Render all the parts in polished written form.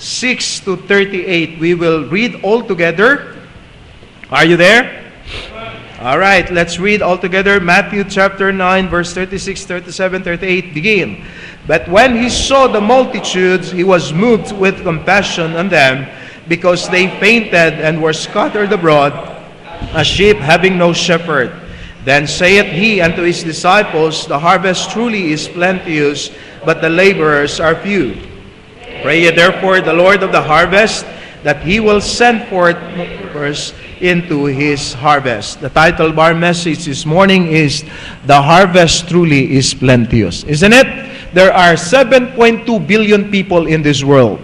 6 to 38. We will read all together. Are you there? All right, let's read all together. Matthew chapter 9, verse 36, 37, 38. Begin. But when he saw the multitudes, he was moved with compassion on them, because they fainted and were scattered abroad, as sheep having no shepherd. Then saith he unto his disciples, the harvest truly is plenteous, but the laborers are few. Pray ye therefore the Lord of the harvest, that he will send forth laborers into his harvest. The title of our message this morning is, The Harvest Truly is Plenteous. Isn't it? There are 7.2 billion people in this world,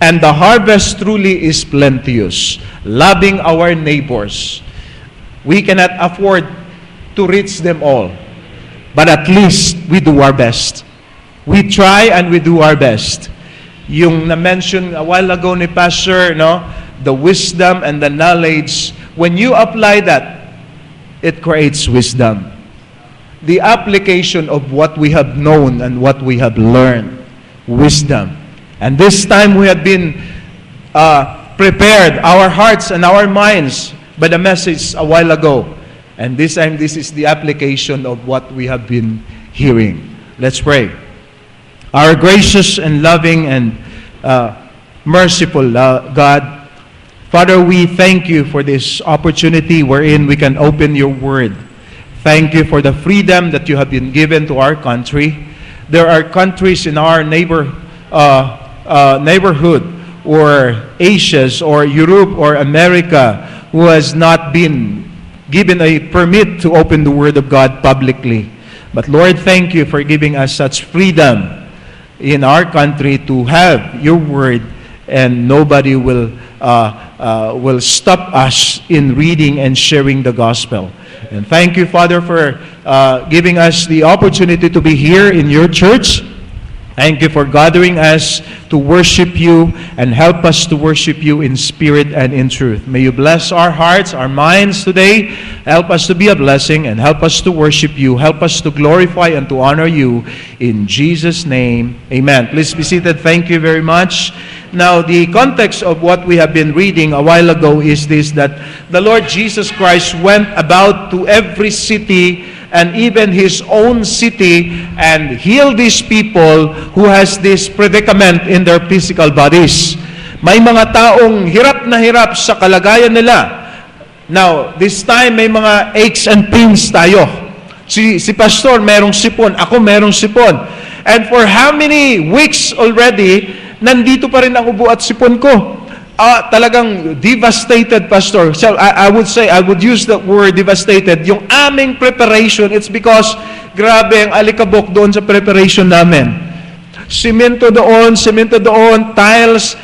and the harvest truly is plenteous. Loving our neighbors. We cannot afford to reach them all, but at least we do our best. We try and we do our best. Yung na-mention a while ago ni Pastor, the wisdom and the knowledge, when you apply that, it creates wisdom. The application of what we have known and what we have learned, wisdom. And this time we have been prepared, our hearts and our minds, by the message a while ago. And this time, this is the application of what we have been hearing. Let's pray. Our gracious and loving and merciful God, Father, we thank you for this opportunity wherein we can open your word. Thank you for the freedom that you have been given to our country. There are countries in our neighborhood, or Asia, or Europe, or America, who has not been given a permit to open the word of God publicly. But Lord, thank you for giving us such freedom in our country to have your word, and nobody will stop us in reading and sharing the gospel. And thank you, Father, for giving us the opportunity to be here in your church. Thank you for gathering us to worship you, and help us to worship you in spirit and in truth. May you bless our hearts, our minds today. Help us to be a blessing, and help us to worship you. Help us to glorify and to honor you. In Jesus' name, amen. Please be seated. Thank you very much. Now, the context of what we have been reading a while ago is this, that the Lord Jesus Christ went about to every city, and even his own city, and heal these people who has this predicament in their physical bodies. May mga taong hirap na hirap sa kalagayan nila. Now, this time may mga aches and pains tayo. Si Pastor merong sipon, ako merong sipon. And for how many weeks already, nandito pa rin ang ubo at sipon ko. Talagang devastated, Pastor. So I would use the word devastated. Yung aming preparation, it's because grabe ang alikabok doon sa preparation namin. Semento doon, tiles.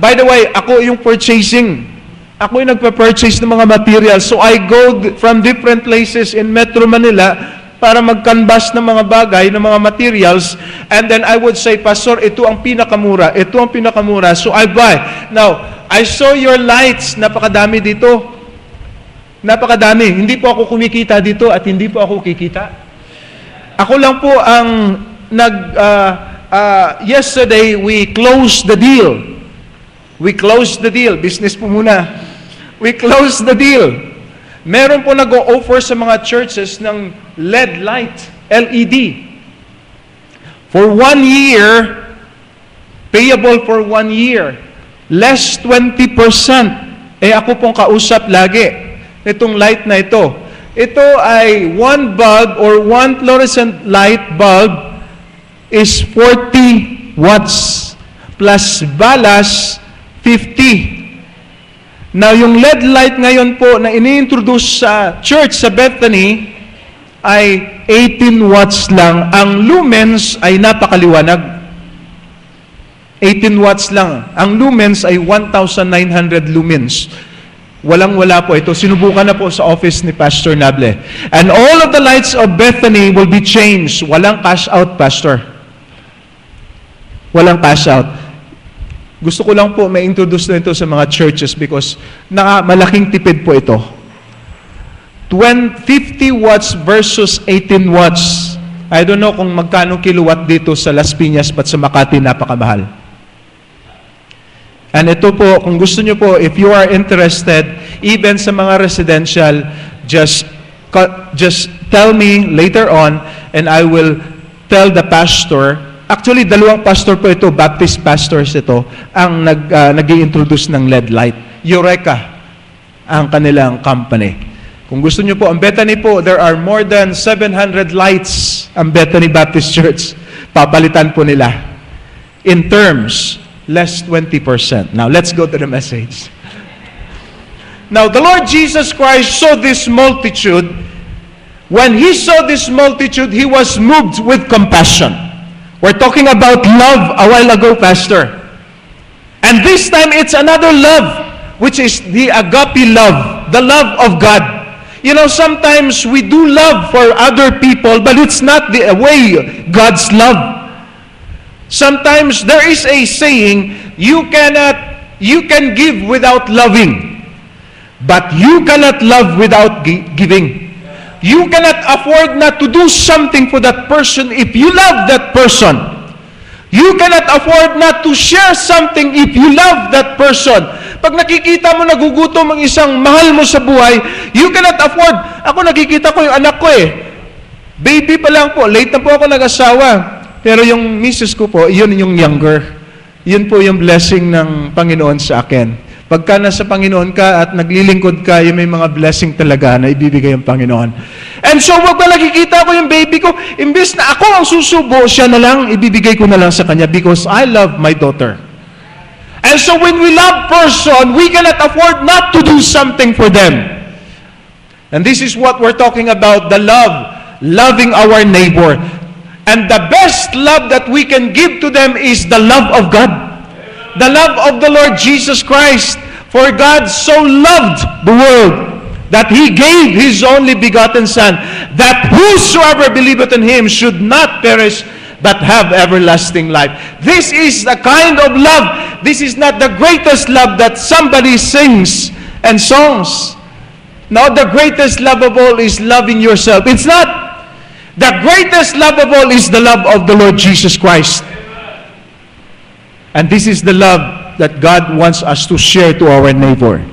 By the way, ako yung purchasing. Ako yung nagpa-purchase ng mga materials. So I go from different places in Metro Manila para mag-canvas ng mga bagay, ng mga materials, and then I would say, Pastor, ito ang pinakamura, so I buy. Now, I saw your lights, napakadami dito. Napakadami. Hindi po ako kumikita dito at hindi po ako kikita. Ako lang po ang yesterday, we closed the deal. Business po muna. We closed the deal. Meron po nag-o-offer sa mga churches ng LED light, LED. For 1 year, payable for 1 year. Less 20%. Ako pong kausap lagi. Itong light na ito. Ito ay 1 bulb or 1 fluorescent light bulb is 40 watts. Plus balas, 50. Now, yung LED light ngayon po na ini-introduce sa church sa Bethany ay 18 watts lang. Ang lumens ay napakaliwanag. 18 watts lang. Ang lumens ay 1,900 lumens. Walang-wala po ito. Sinubukan na po sa office ni Pastor Nable. And all of the lights of Bethany will be changed. Walang cash out, Pastor. Walang cash out. Gusto ko lang po ma-introduce na ito sa mga churches because malaking tipid po ito. 50 watts versus 18 watts. I don't know kung magkano kilowatt dito sa Las Piñas but sa Makati napakamahal. And ito po, kung gusto nyo po, if you are interested, even sa mga residential, just tell me later on, and I will tell the pastor. Actually, dalawang pastor po ito, Baptist pastors ito, ang nag-i-introduce ng LED light. Eureka, ang kanilang company. Kung gusto nyo po, ang Bethany po, there are more than 700 lights ang Bethany Baptist Church. Papalitan po nila. In terms, less 20%. Now, let's go to the message. Now, the Lord Jesus Christ saw this multitude. When He saw this multitude, He was moved with compassion. We're talking about love a while ago, Pastor. And this time, it's another love, which is the agape love, the love of God. You know, sometimes we do love for other people, but it's not the way God's love. Sometimes there is a saying, you can give without loving, but you cannot love without giving. You cannot afford not to do something for that person if you love that person. You cannot afford not to share something if you love that person. Pag nakikita mo nagugutom ang isang mahal mo sa buhay, you cannot afford. Ako nakikita ko yung anak ko Baby pa lang po, late na po ako nag-asawa. Pero yung misis ko po, yun yung younger. Yun po yung blessing ng Panginoon sa akin. Pagka nasa Panginoon ka at naglilingkod ka, yung may mga blessing talaga na ibibigay ng Panginoon. And so, wag ba nakikita ko yung baby ko, imbes na ako ang susubo, siya na lang, ibibigay ko na lang sa kanya because I love my daughter. And so, when we love person, we cannot afford not to do something for them. And this is what we're talking about, the love, loving our neighbor. And the best love that we can give to them is the love of God. The love of the Lord Jesus Christ. For God so loved the world that He gave His only begotten Son, that whosoever believeth in Him should not perish, but have everlasting life. This is the kind of love. This is not the greatest love that somebody sings and songs. No, the greatest love of all is loving yourself. It's not. The greatest love of all is the love of the Lord Jesus Christ. And this is the love that God wants us to share to our neighbor.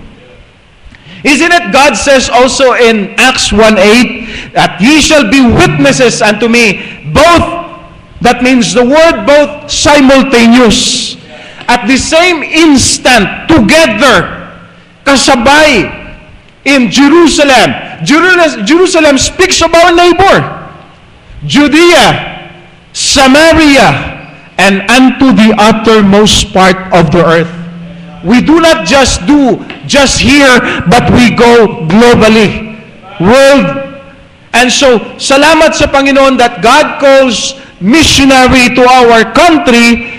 Isn't it God says also in Acts 1:8 that ye shall be witnesses unto me, both, that means the word both, simultaneous. At the same instant, together, kasabay, in Jerusalem. Jerusalem speaks of our neighbor. Judea, Samaria, and unto the uttermost part of the earth. We do not just do just here, but we go globally. World. And so, salamat sa Panginoon that God calls missionary to our country,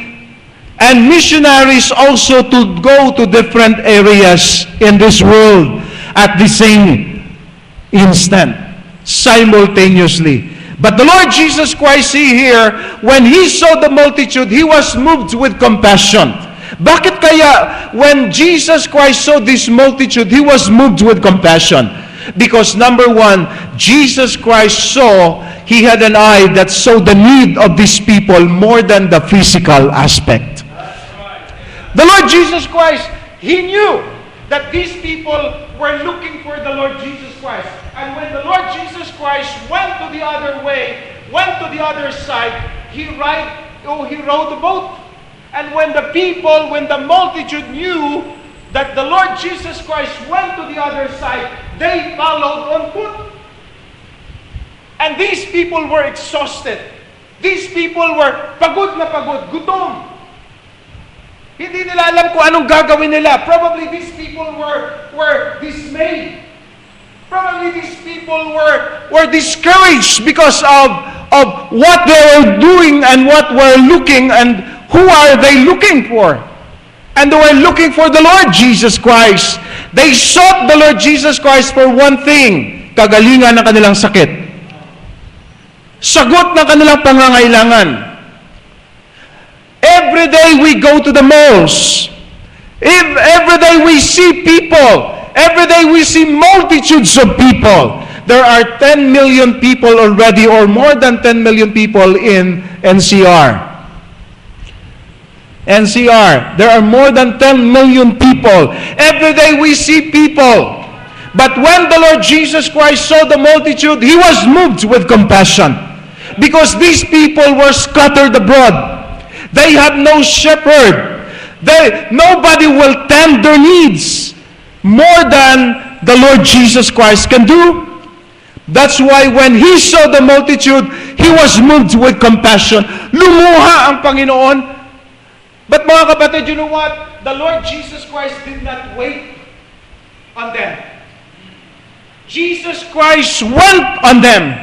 and missionaries also to go to different areas in this world at the same instant, simultaneously. But the Lord Jesus Christ, see here, when He saw the multitude, He was moved with compassion. Bakit kaya when Jesus Christ saw this multitude, He was moved with compassion? Because number one, Jesus Christ saw, He had an eye that saw the need of these people more than the physical aspect. The Lord Jesus Christ, He knew that these people were looking for the Lord Jesus Christ. And when the Lord Jesus Christ went to the other way, went to the other side, He rode the boat. And when the multitude knew that the Lord Jesus Christ went to the other side, they followed on foot. And these people were exhausted. These people were pagod na pagod, gutom. Hindi nila alam kung anong gagawin nila. Probably these people were dismayed. Probably these people were discouraged because of what they were doing and what were looking, and who are they looking for? And they were looking for the Lord Jesus Christ. They sought the Lord Jesus Christ for one thing, kagalingan ng kanilang sakit. Sagot ng kanilang pangangailangan. Every day we go to the malls. Every day we see people. Every day we see multitudes of people. There are 10 million people already, or more than 10 million people in NCR. NCR, there are more than 10 million people. Every day we see people. But when the Lord Jesus Christ saw the multitude, He was moved with compassion. Because these people were scattered abroad. They have no shepherd. Nobody will tend their needs more than the Lord Jesus Christ can do. That's why when He saw the multitude, He was moved with compassion. Lumuha ang Panginoon. But mga kapatid, you know what? The Lord Jesus Christ did not wait on them. Jesus Christ went on them.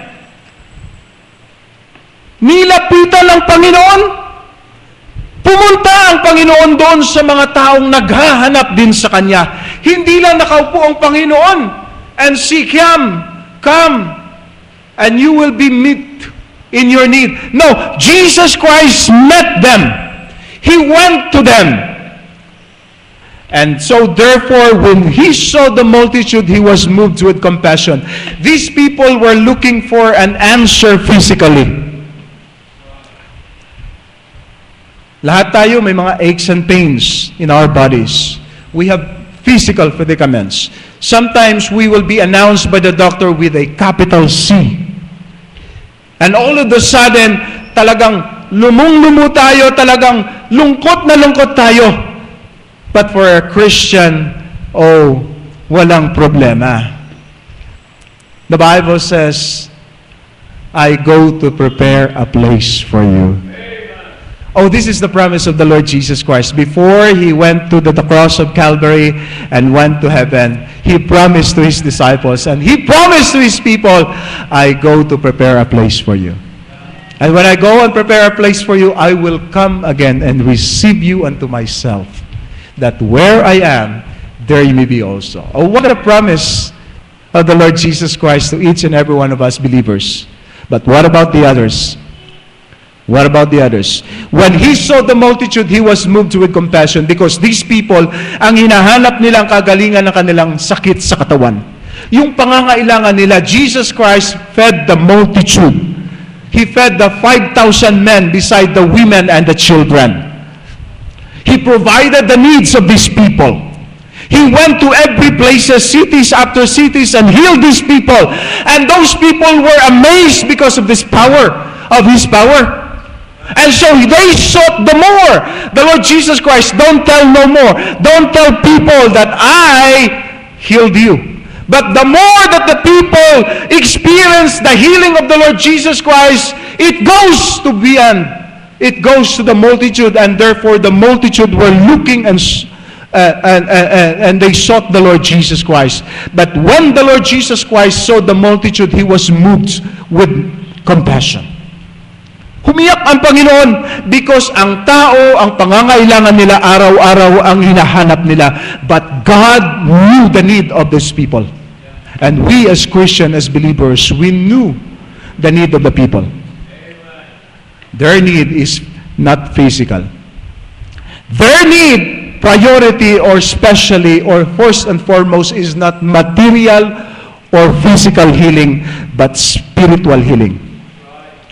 Nilapitan ng Panginoon. Pumunta ang Panginoon doon sa mga taong naghahanap din sa Kanya. Hindi lang nakaupo ang Panginoon and seek Him. Come and you will be met in your need. No, Jesus Christ met them. He went to them. And so therefore, when He saw the multitude, He was moved with compassion. These people were looking for an answer physically. Lahat tayo may mga aches and pains in our bodies. We have physical predicaments. Sometimes we will be announced by the doctor with a capital C. And all of a sudden, talagang lumung-lumu tayo, talagang lungkot na lungkot tayo. But for a Christian, walang problema. The Bible says, I go to prepare a place for you. This is the promise of the Lord Jesus Christ. Before He went to the cross of Calvary and went to heaven, He promised to His disciples and He promised to His people, I go to prepare a place for you. And when I go and prepare a place for you, I will come again and receive you unto myself, that where I am, there you may be also. What a promise of the Lord Jesus Christ to each and every one of us believers. But what about the others? What about the others? When He saw the multitude, He was moved with compassion because these people, ang hinahanap nilang kagalingan ng kanilang sakit sa katawan. Yung pangangailangan nila, Jesus Christ fed the multitude. He fed the 5,000 men beside the women and the children. He provided the needs of these people. He went to every place, cities after cities, and healed these people. And those people were amazed because of this power, of His power. And so they sought the more. The Lord Jesus Christ, don't tell no more. Don't tell people that I healed you. But the more that the people experience the healing of the Lord Jesus Christ, it goes to beyond. It goes to the multitude, and therefore the multitude were looking and they sought the Lord Jesus Christ. But when the Lord Jesus Christ saw the multitude, He was moved with compassion. Humiyak ang Panginoon because ang tao, ang pangangailangan nila araw-araw ang hinahanap nila. But God knew the need of these people. And we as Christians, as believers, we knew the need of the people. Their need is not physical. Their need, priority or specially or first and foremost, is not material or physical healing, but spiritual healing.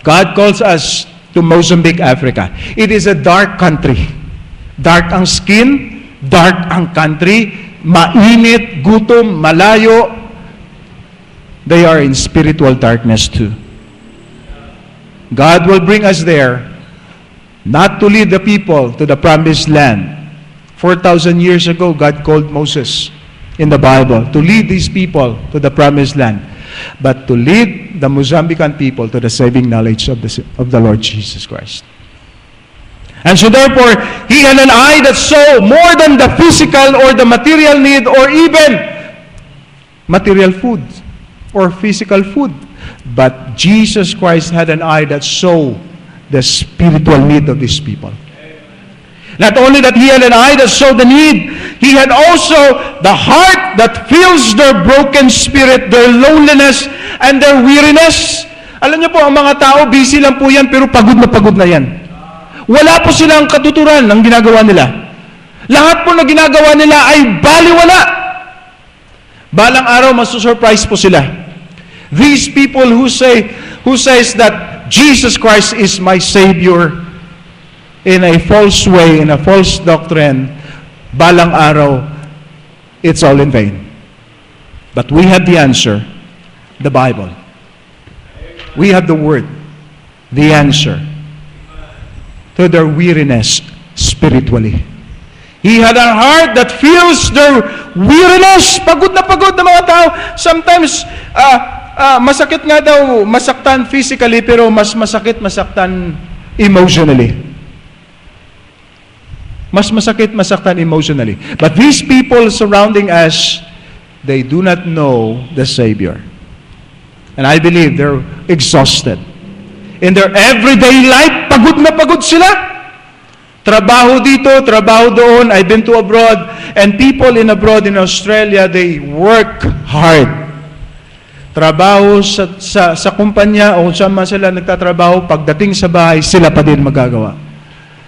God calls us to Mozambique, Africa. It is a dark country. Dark ang skin, dark ang country, mainit, gutom, malayo. They are in spiritual darkness too. God will bring us there, not to lead the people to the promised land. 4,000 years ago, God called Moses in the Bible to lead these people to the promised land, but to lead the Mozambican people to the saving knowledge of the Lord Jesus Christ. And so therefore, He had an eye that saw more than the physical or the material need or even material food or physical food. But Jesus Christ had an eye that saw the spiritual need of these people. Not only that He had an eye that saw the need, He had also the heart that feels their broken spirit, their loneliness, and their weariness. Alam niyo po, ang mga tao, busy lang po yan, pero pagod na yan. Wala po silang katuturan ng ginagawa nila. Lahat po na ginagawa nila ay baliwala. Balang araw, masusurprise po sila. These people who says that Jesus Christ is my Savior, in a false way, in a false doctrine, balang araw, it's all in vain. But we have the answer, the Bible. We have the Word, the answer to their weariness spiritually. He had a heart that feels their weariness. Pagod na mga tao. Sometimes, masakit nga daw masaktan physically, pero mas masakit masaktan emotionally. Mas masakit masaktan emotionally. But these people surrounding us, they do not know the Savior. And I believe they're exhausted. In their everyday life, pagod na pagod sila. Trabaho dito, trabaho doon. I've been to abroad. And people in abroad, in Australia, they work hard. Trabaho sa kumpanya o saan man sila nagtatrabaho, pagdating sa bahay, sila pa din magagawa.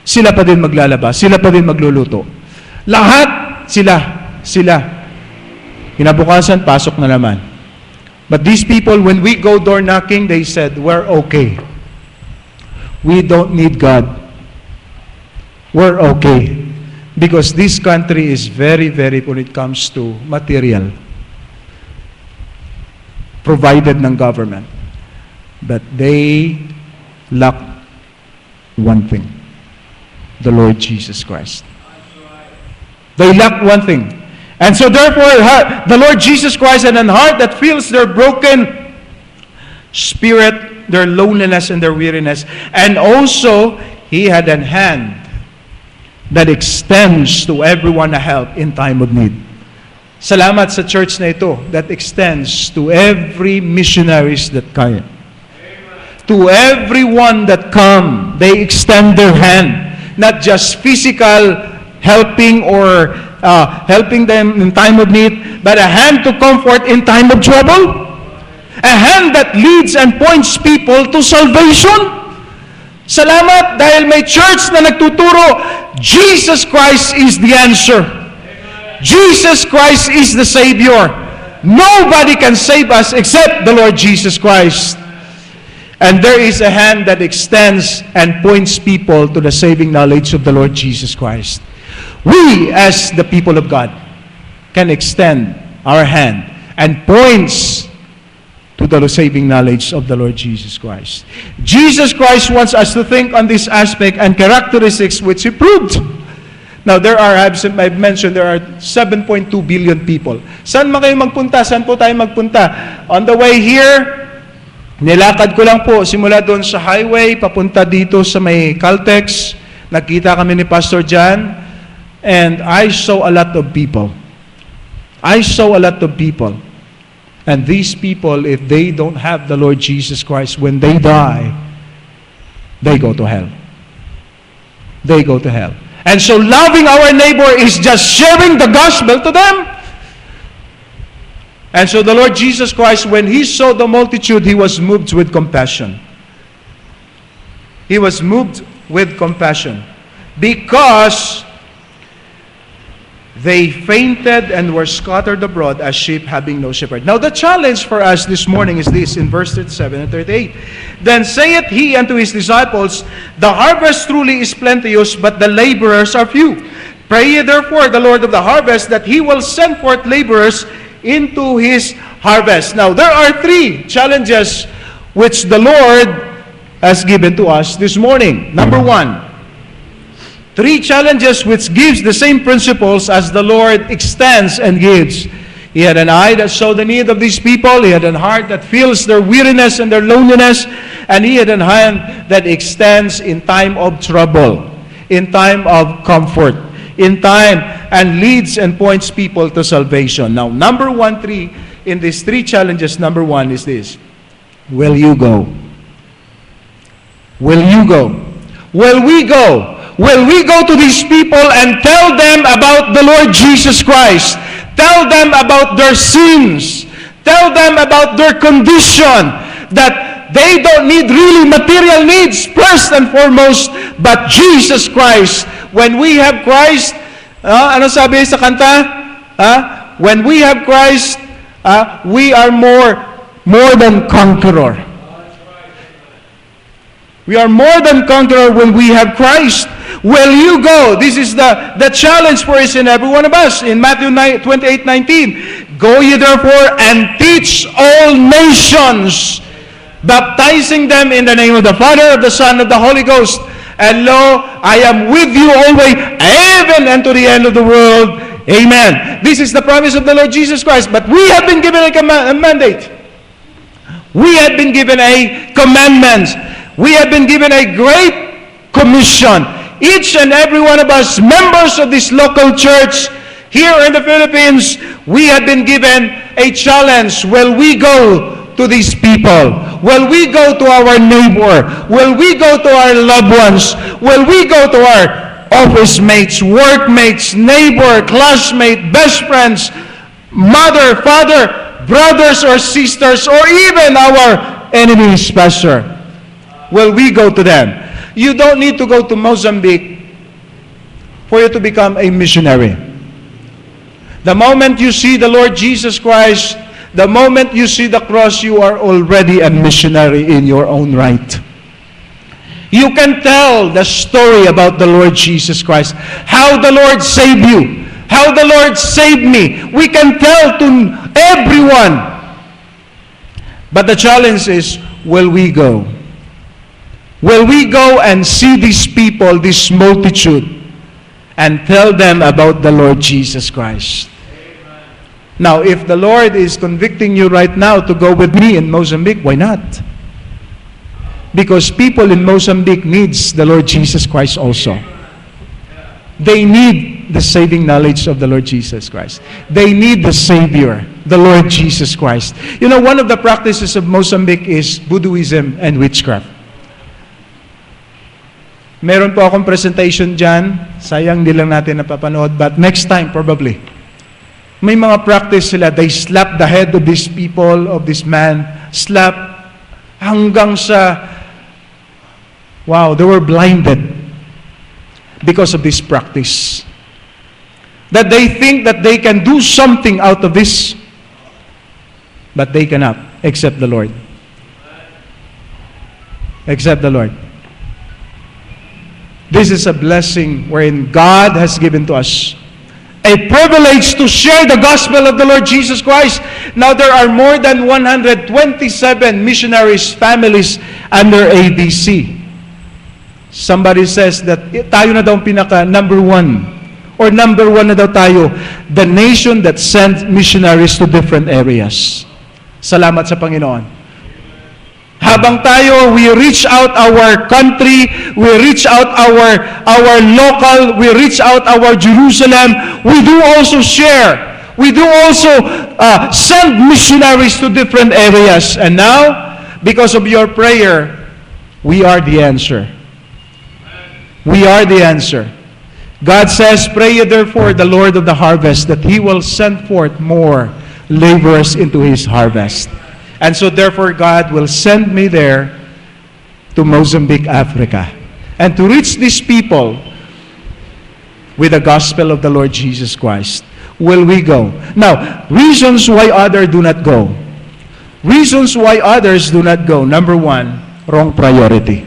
Sila pa din maglalaba. Sila pa din magluluto. Lahat, sila. Kinabukasan, pasok na naman. But these people, when we go door knocking, they said, we're okay. We don't need God. We're okay. Because this country is very, very, when it comes to material, provided ng government. But they lack one thing. The Lord Jesus Christ. They lack one thing. And so therefore, the Lord Jesus Christ had a heart that feels their broken spirit, their loneliness and their weariness. And also, He had a hand that extends to everyone a help in time of need. Salamat sa church na ito that extends to every missionaries that kaya. To everyone that come, they extend their hand. Not just physical helping or helping them in time of need, but a hand to comfort in time of trouble. A hand that leads and points people to salvation. Salamat dahil may church na nagtuturo, Jesus Christ is the answer. Jesus Christ is the Savior. Nobody can save us except the Lord Jesus Christ. And there is a hand that extends and points people to the saving knowledge of the Lord Jesus Christ. We, as the people of God, can extend our hand and points to the saving knowledge of the Lord Jesus Christ. Jesus Christ wants us to think on this aspect and characteristics which He proved. Now, I've mentioned, there are 7.2 billion people. Saan man kayo magpunta? Saan po tayo magpunta? On the way here, nilakad ko lang po, simula doon sa highway, papunta dito sa may Caltex. Nakita kami ni Pastor John, and I saw a lot of people. And these people, if they don't have the Lord Jesus Christ, when they die, they go to hell. They go to hell. And so loving our neighbor is just sharing the gospel to them. And so the Lord Jesus Christ, when He saw the multitude, He was moved with compassion. He was moved with compassion. Because they fainted and were scattered abroad as sheep having no shepherd. Now the challenge for us this morning is this in verse 37 and 38. Then saith He unto His disciples, the harvest truly is plenteous, but the laborers are few. Pray ye therefore the Lord of the harvest that He will send forth laborers into His harvest. Now there are three challenges which the Lord has given to us this morning. Number one, three challenges which gives the same principles as the Lord extends and gives. He had an eye that saw the need of these people. He had a heart that feels their weariness and their loneliness. And He had a hand that extends in time of trouble, in time of comfort, in time and leads and points people to salvation. Now, in these three challenges, number one is this. Will you go? Will you go? Will we go? Will we go to these people and tell them about the Lord Jesus Christ? Tell them about their sins. Tell them about their condition. That they don't need really material needs first and foremost, but Jesus Christ. When we have Christ, ano sabi sa kanta? When we have Christ, we are more than conqueror. We are more than conqueror when we have Christ. Will you go? This is the challenge for each and every one of us in Matthew 28:19. Go ye therefore and teach all nations, baptizing them in the name of the Father, of the Son, of the Holy Ghost. And lo, I am with you always, even unto the end of the world. Amen. This is the promise of the Lord Jesus Christ. But we have been given a mandate. We have been given a commandment. We have been given a great commission. Each and every one of us, members of this local church here in the Philippines, we have been given a challenge. Will we go to these people? Will we go to our neighbor? Will we go to our loved ones? Will we go to our office mates, workmates, neighbor, classmate, best friends, mother, father, brothers or sisters, or even our enemies, Pastor? Will we go to them? You don't need to go to Mozambique for you to become a missionary. The moment you see the Lord Jesus Christ, the moment you see the cross, you are already a missionary in your own right. You can tell the story about the Lord Jesus Christ, how the Lord saved you, how the Lord saved me. We can tell to everyone. But the challenge is, will we go? Will we go and see these people, this multitude, and tell them about the Lord Jesus Christ? Now, if the Lord is convicting you right now to go with me in Mozambique, why not? Because people in Mozambique needs the Lord Jesus Christ also. They need the saving knowledge of the Lord Jesus Christ. They need the Savior, the Lord Jesus Christ. You know, one of the practices of Mozambique is Voodooism and witchcraft. Meron po akong presentation dyan. Sayang di lang natin napapanood, but next time probably. May mga practice sila. They slap the head of these people, of this man. Slap hanggang sa, wow, they were blinded because of this practice. That they think that they can do something out of this, but they cannot, except the Lord. Except the Lord. This is a blessing wherein God has given to us a privilege to share the gospel of the Lord Jesus Christ. Now there are more than 127 missionaries, families under ABC. Somebody says that tayo na daw pinaka number one na daw tayo, the nation that sends missionaries to different areas. Salamat sa Panginoon. Habang tayo, we reach out our country, we reach out our local, we reach out our Jerusalem, we do also share. We do also send missionaries to different areas. And now, because of your prayer, we are the answer. We are the answer. God says, pray ye therefore the Lord of the harvest, that He will send forth more laborers into His harvest. And so therefore God will send me there to Mozambique, Africa, and to reach these people with the gospel of the Lord Jesus Christ. Will we go? Now, reasons why others do not go. Reasons why others do not go. Number one, wrong priority.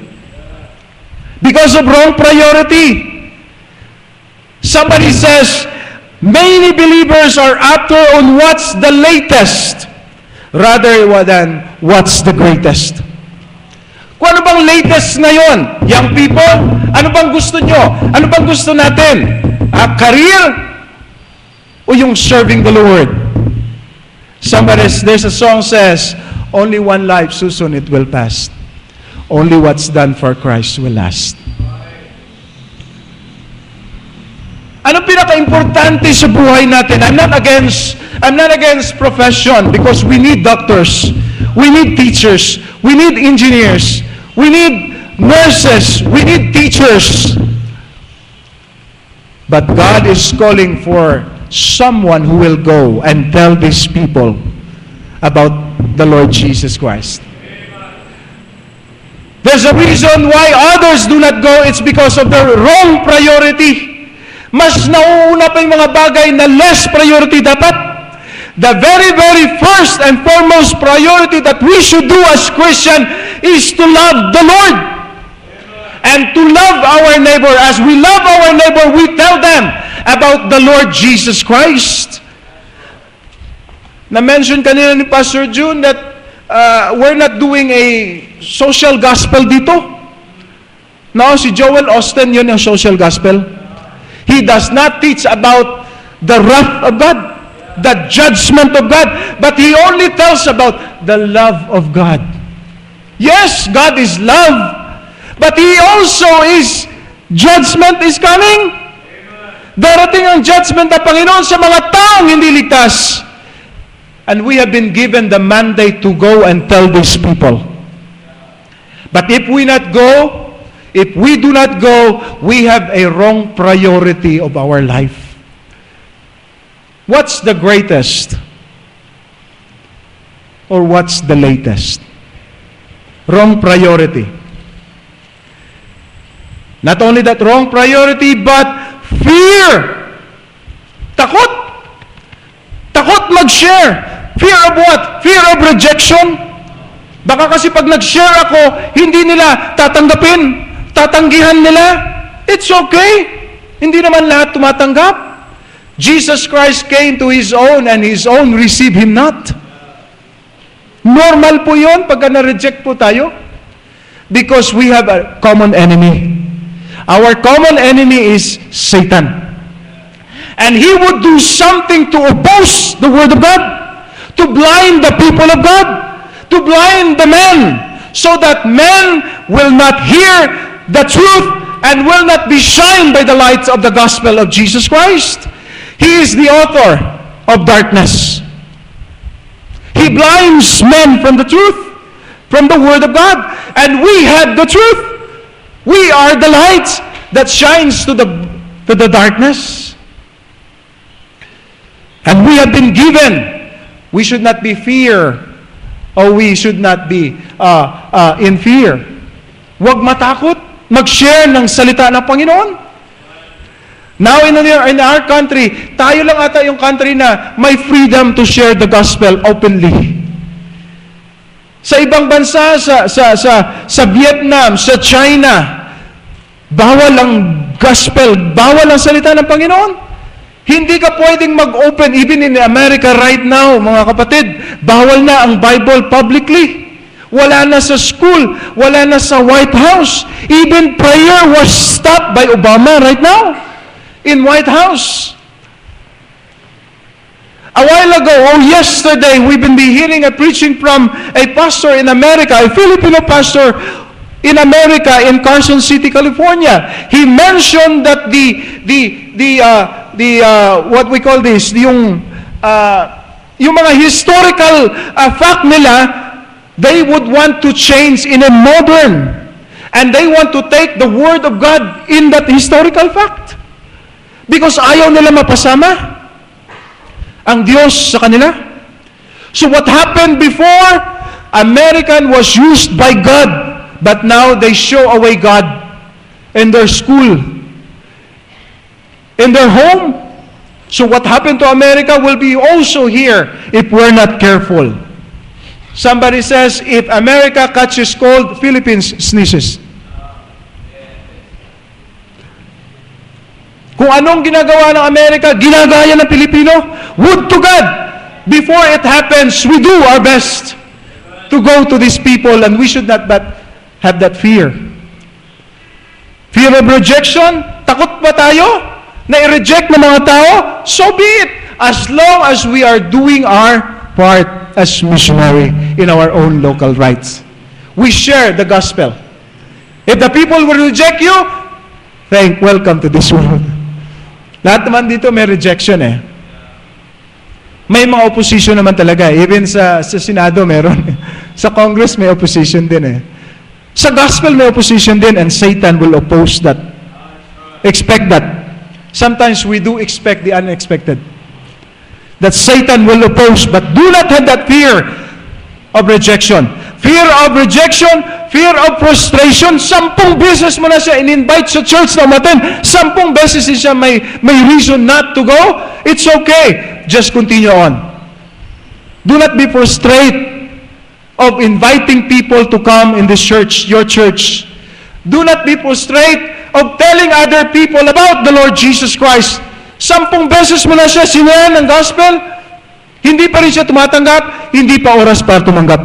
Because of wrong priority. Somebody says, many believers are after on what's the latest rather than what's the greatest. Kung ano bang latest ngayon? Young people, ano bang gusto nyo? Ano bang gusto natin? Career? O yung serving the Lord? There's a song says, only one life, so soon it will pass. Only what's done for Christ will last. Anong pinaka-importante sa buhay natin? I'm not against profession, because we need doctors, we need teachers, we need engineers, we need nurses, we need teachers. But God is calling for someone who will go and tell these people about the Lord Jesus Christ. There's a reason why others do not go. It's because of their wrong priority. Mas nauuna pa yung mga bagay na less priority dapat. The very, very first and foremost priority that we should do as Christian is to love the Lord. and to love our neighbor. As we love our neighbor, we tell them about the Lord Jesus Christ. Na-mention kanina ni Pastor June that we're not doing a social gospel dito. No, si Joel Austin, yun yung social gospel. He does not teach about the wrath of God, the judgment of God, but he only tells about the love of God. Yes, God is love, but He also is, judgment is coming. Darating ang judgment ng Panginoon sa mga taong hindi ligtas. And we have been given the mandate to go and tell these people. But if we do not go, we have a wrong priority of our life. What's the greatest? Or what's the latest? Wrong priority. Not only that wrong priority, but fear. Takot. Takot mag-share. Fear of what? Fear of rejection. Baka kasi pag nag-share ako, hindi nila tatanggapin, tatanggihan nila. It's okay. Hindi naman lahat tumatanggap. Jesus Christ came to His own and His own received Him not. Normal po yun pagka na-reject po tayo. Because we have a common enemy. Our common enemy is Satan. And he would do something to oppose the Word of God. To blind the people of God, to blind the men, so that men will not hear the truth and will not be shined by the lights of the gospel of Jesus Christ. He is the author of darkness. He blinds men from the truth, from the Word of God, and we have the truth. We are the light that shines to the darkness. And we have been given. We should not be fear, or we should not be in fear. Huwag matakot. Mag-share ng salita ng Panginoon. Now in our country, tayo lang ata yung country na may freedom to share the gospel openly. Sa ibang bansa, sa Vietnam, sa China, bawal ang gospel, bawal ang salita ng Panginoon. Hindi ka pwedeng mag-open, even in America right now, mga kapatid, bawal na ang Bible publicly. Wala na sa school, wala na sa White House. Even prayer was stopped by Obama right now in White House. A while ago, yesterday, we've been hearing a preaching from a pastor in America, a Filipino pastor in America, in Carson City, California. He mentioned that what we call this, yung mga historical fact nila, they would want to change in a modern, and they want to take the Word of God in that historical fact. Because ayaw nila mapasama ang Diyos sa kanila. So what happened before, American was used by God, but now they show away God in their school, in their home. So what happened to America will be also here if we're not careful. Somebody says, if America catches cold, Philippines sneezes. Kung anong ginagawa ng Amerika, ginagaya ng Pilipino, would to God, before it happens, we do our best to go to these people, and we should not but have that fear. Fear of rejection? Takot ba tayo na i-reject ng mga tao? So be it, as long as we are doing our part as missionary in our own local rights. We share the gospel. If the people will reject you, welcome to this world. Lahat naman dito may rejection eh. May mga opposition naman talaga. Even sa Senado meron. Sa Congress may opposition din eh. Sa gospel may opposition din, and Satan will oppose that. Expect that. Sometimes we do expect the unexpected. That Satan will oppose, but do not have that fear of rejection. Fear of rejection, fear of frustration. 10 beses mo na siya in-invite sa church na umattend. 10 beses siya may reason not to go. It's okay. Just continue on. Do not be frustrated of inviting people to come in this church, your church. Do not be prostrate of telling other people about the Lord Jesus Christ. 10 beses mo na siya sinare ng gospel, hindi pa rin siya tumatanggap, hindi pa oras para tumanggap.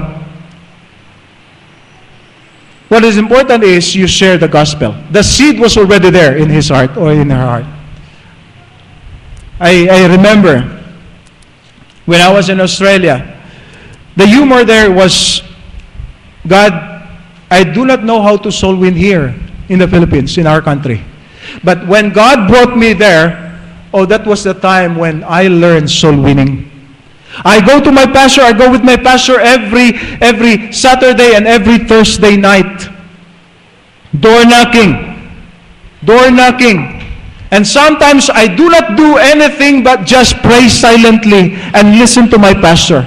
What is important is you share the gospel. The seed was already there in his heart or in her heart. I remember when I was in Australia, the humor there was, God, I do not know how to soul win here in the Philippines, in our country. But when God brought me there, oh, that was the time when I learned soul winning. I go to my pastor, I go with my pastor every Saturday and every Thursday night. Door knocking. And sometimes I do not do anything but just pray silently and listen to my pastor.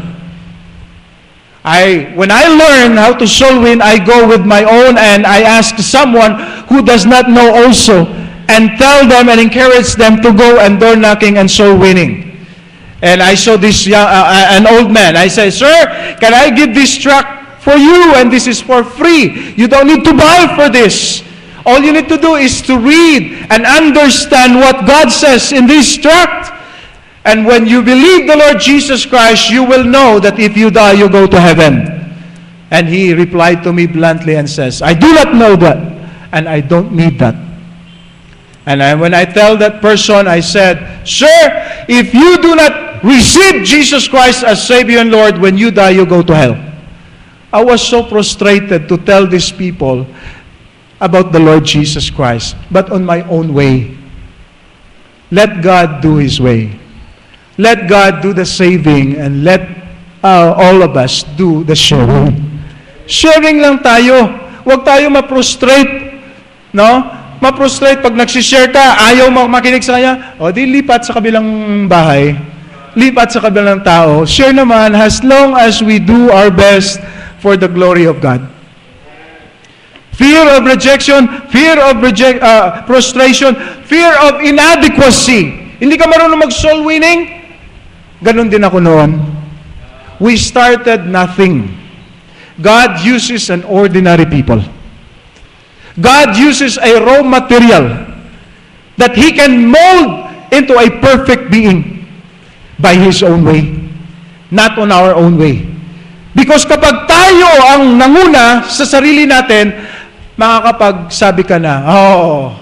When I learn how to soul win, I go with my own and I ask someone who does not know also and tell them and encourage them to go and door knocking and soul winning. And I saw this an old man. I said, "Sir, can I give this tract for you? And this is for free. You don't need to buy for this. All you need to do is to read and understand what God says in this tract. And when you believe the Lord Jesus Christ, you will know that if you die, you go to heaven." And he replied to me bluntly and says, "I do not know that, and I don't need that." And when I tell that person, I said, "Sir, if you do not receive Jesus Christ as Savior and Lord, when you die, you go to hell." I was so frustrated to tell these people about the Lord Jesus Christ, but on my own way. Let God do His way. Let God do the saving and let all of us do the sharing. Sharing lang tayo. Huwag tayo ma-prostrate. No? Ma-prostrate pag nagsishare ka, ayaw makinig sa kanya, o di lipat sa kabilang bahay. Lipat sa kabilang tao. Share naman as long as we do our best for the glory of God. Fear of rejection, fear of prostration, fear of inadequacy. Hindi ka marunong mag-soul winning? Ganon din ako noon. We started nothing. God uses an ordinary people. God uses a raw material that He can mold into a perfect being by His own way, not on our own way. Because kapag tayo ang nanguna sa sarili natin, makakapagsabi ka na, "Oh,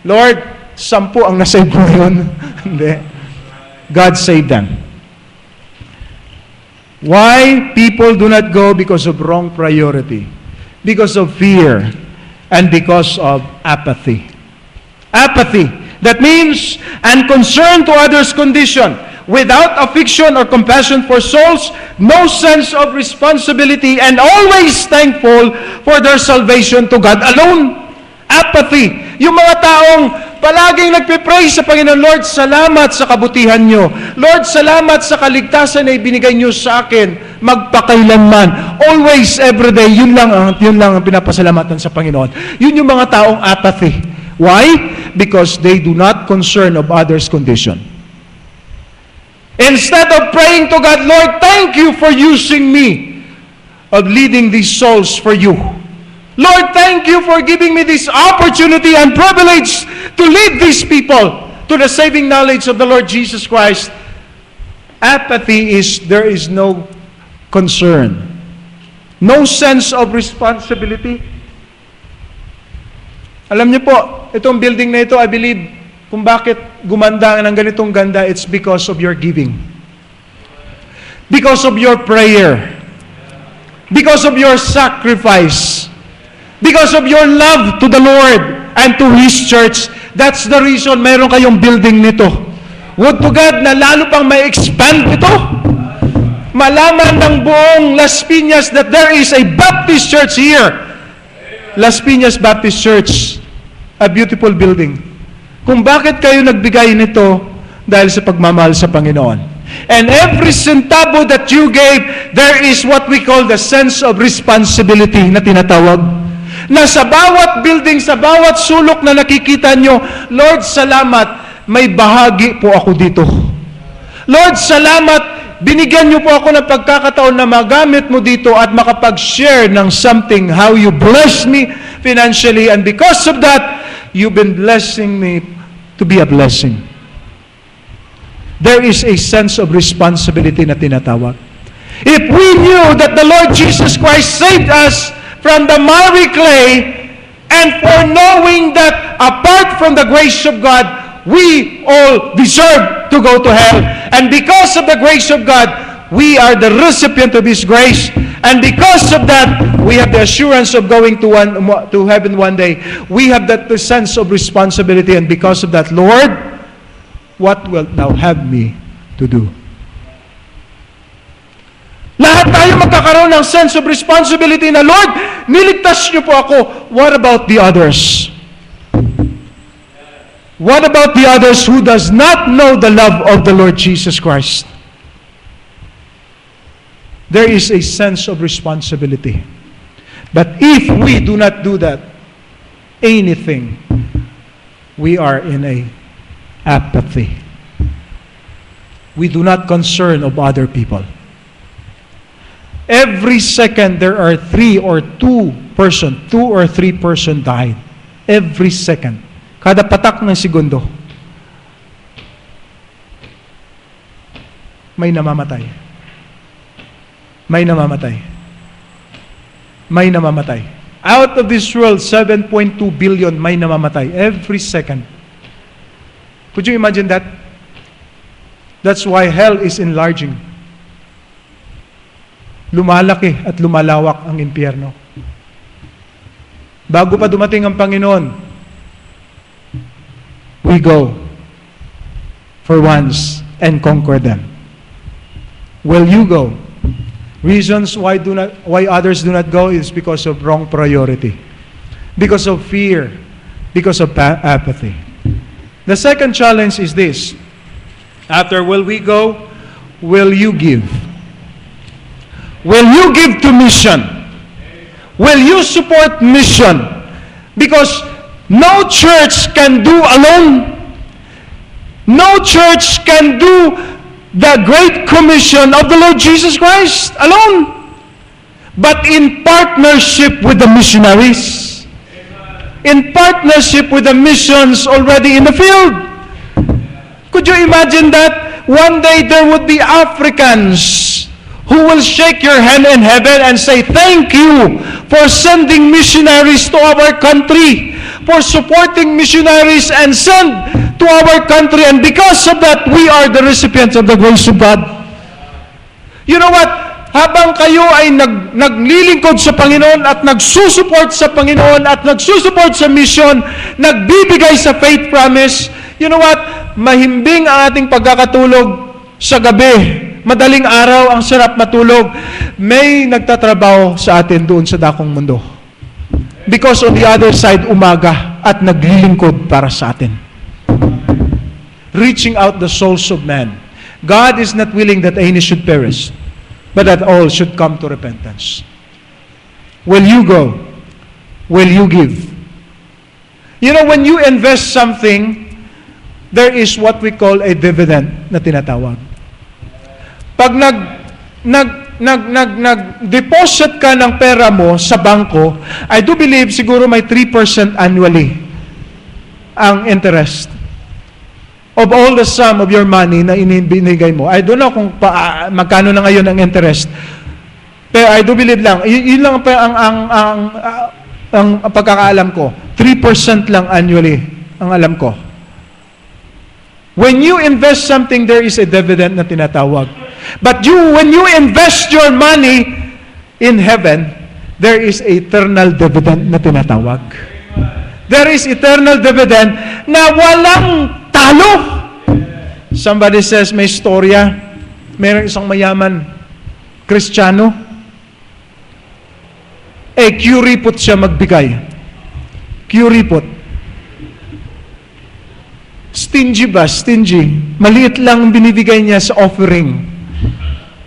Lord, 10 ang nasave mo yun." Hindi. God saved them. Why people do not go? Because of wrong priority, because of fear, and because of apathy. Apathy. That means unconcern to others' condition, without affection or compassion for souls, no sense of responsibility, and always thankful for their salvation to God alone. Apathy. Yung mga taong palaging nagpe-pray sa Panginoon, "Lord, salamat sa kabutihan nyo. Lord, salamat sa kaligtasan na ibinigay nyo sa akin magpakailanman." Always, everyday, yun lang ang pinapasalamatan sa Panginoon. Yun yung mga taong apathy. Why? Because they do not concern of others' condition. Instead of praying to God, "Lord, thank you for using me of leading these souls for you. Lord, thank you for giving me this opportunity and privilege to lead these people to the saving knowledge of the Lord Jesus Christ." Apathy is, there is no concern. No sense of responsibility. Alam niyo po, itong building na ito, I believe, kung bakit gumanda ng ganitong ganda, it's because of your giving. Because of your prayer. Because of your sacrifice. Because of your love to the Lord and to His church. That's the reason mayroon kayong building nito. Would to God na lalo pang may expand ito. Malaman ng buong Las Piñas that there is a Baptist church here. Las Piñas Baptist Church. A beautiful building. Kung bakit kayo nagbigay nito, dahil sa pagmamahal sa Panginoon. And every centavo that you gave, there is what we call the sense of responsibility na tinatawag. Na sa bawat building, sa bawat sulok na nakikita nyo, "Lord, salamat, may bahagi po ako dito. Lord, salamat, binigyan nyo po ako ng pagkakataon na magamit mo dito at makapag-share ng something, how you bless me financially, and because of that, you've been blessing me to be a blessing. There is a sense of responsibility na tinatawag. If we knew that the Lord Jesus Christ saved us from the miry clay, and for knowing that apart from the grace of God, we all deserve to go to hell, and because of the grace of God, we are the recipient of His grace, and because of that, we have the assurance of going to heaven one day. We have that sense of responsibility, and because of that, Lord, what wilt thou have me to do? Lahat tayo magkakaroon ng sense of responsibility na, Lord, niligtas niyo po ako. What about the others? What about the others who does not know the love of the Lord Jesus Christ? There is a sense of responsibility. But if we do not do that, anything, we are in a apathy. We do not concern of other people. Every second there are 2 or 3 person died. Every second. Kada patak ng segundo, may namamatay. May namamatay. May namamatay. Out of this world, 7.2 billion may namamatay every second. Could you imagine that? That's why hell is enlarging. Lumalaki at lumalawak ang impyerno. Bago pa dumating ang Panginoon, we go for once and conquer them. Will you go? Reasons why others do not go is because of wrong priority, because of fear, because of apathy. The second challenge is this. After will we go, will you give? Will you give to mission? Will you support mission? Because no church can do alone. No church can do the Great Commission of the Lord Jesus Christ alone. But in partnership with the missionaries. In partnership with the missions already in the field. Could you imagine that? One day there would be Africans who will shake your hand in heaven and say, thank you for sending missionaries to our country, for supporting missionaries and send to our country, and because of that, we are the recipients of the grace of God. You know what? Habang kayo ay naglilingkod sa Panginoon at nagsusupport sa Panginoon at nagsusupport sa mission, nagbibigay sa faith promise, you know what? Mahimbing ang ating pagkakatulog sa gabi. Madaling araw, ang sarap matulog. May nagtatrabaho sa atin doon sa dakong mundo. Because on the other side, umaga at naglilingkod para sa atin. Reaching out the souls of man. God is not willing that any should perish, but that all should come to repentance. Will you go? Will you give? You know, when you invest something, there is what we call a dividend na tinatawag. Pag nag-deposit ka ng pera mo sa bangko, I do believe siguro may 3% annually ang interest of all the sum of your money na inibinigay mo. I don't know kung magkano na ngayon ang interest. Pero I do believe lang, yun lang ang pagkakaalam ko. 3% lang annually ang alam ko. When you invest something, there is a dividend na tinatawag. But when you invest your money in heaven, there is eternal dividend na tinatawag. There is eternal dividend na walang talo. Somebody says, may storya. Mayroong isang mayaman, Kristiyano. Curipot siya magbigay. Curipot. Stingy ba? Stingy. Maliit lang binibigay niya sa offering.